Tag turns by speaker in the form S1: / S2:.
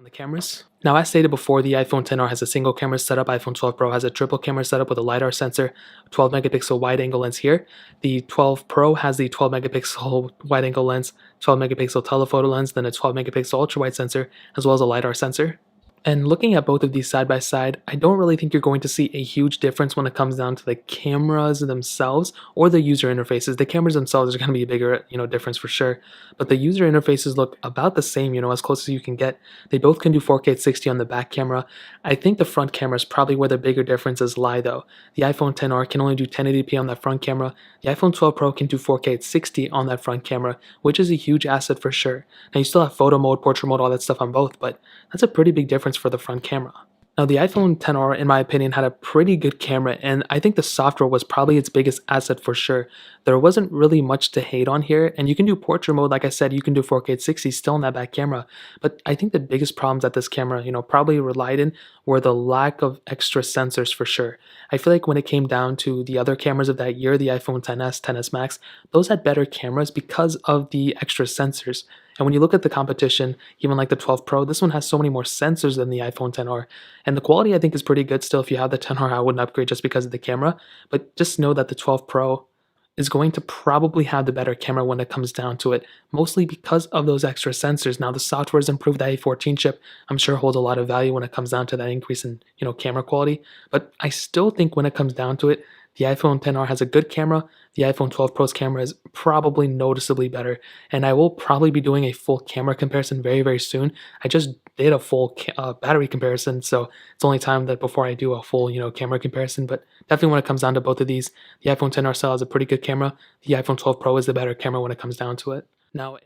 S1: On the cameras. Now, as stated before, the iPhone XR has a single camera setup. iPhone 12 Pro has a triple camera setup with a LiDAR sensor, 12 megapixel wide angle lens here. The 12 Pro has the 12 megapixel wide angle lens, 12 megapixel telephoto lens, then a 12 megapixel ultra wide sensor, as well as a LiDAR sensor. And looking at both of these side by side, I don't really think you're going to see a huge difference when it comes down to the cameras themselves or the user interfaces. The cameras themselves are going to be a bigger, difference for sure. But the user interfaces look about the same, as close as you can get. They both can do 4K at 60 on the back camera. I think the front camera is probably where the bigger differences lie though. The iPhone XR can only do 1080p on that front camera. The iPhone 12 Pro can do 4K at 60 on that front camera, which is a huge asset for sure. Now you still have photo mode, portrait mode, all that stuff on both, but that's a pretty big difference for the front camera. Now the iPhone XR, in my opinion, had a pretty good camera, and I think the software was probably its biggest asset for sure. There wasn't really much to hate on here, and you can do portrait mode, like I said, you can do 4K at 60 still on that back camera, but I think the biggest problems that this camera, probably relied in were the lack of extra sensors for sure. I feel like when it came down to the other cameras of that year, the iPhone XS, XS Max, those had better cameras because of the extra sensors. And when you look at the competition, even like the 12 Pro, this one has so many more sensors than the iPhone XR. And the quality I think is pretty good still. If you have the XR, I wouldn't upgrade just because of the camera. But just know that the 12 Pro is going to probably have the better camera when it comes down to it, mostly because of those extra sensors. Now the software has improved. The A14 chip, I'm sure, holds a lot of value when it comes down to that increase in camera quality. But I still think when it comes down to it, the iPhone XR has a good camera. The iPhone 12 Pro's camera is probably noticeably better, and I will probably be doing a full camera comparison very, very soon. I just did a full battery comparison, so it's only time that before I do a full, camera comparison. But definitely when it comes down to both of these, the iPhone XR still has a pretty good camera. The iPhone 12 Pro is the better camera when it comes down to it. Now,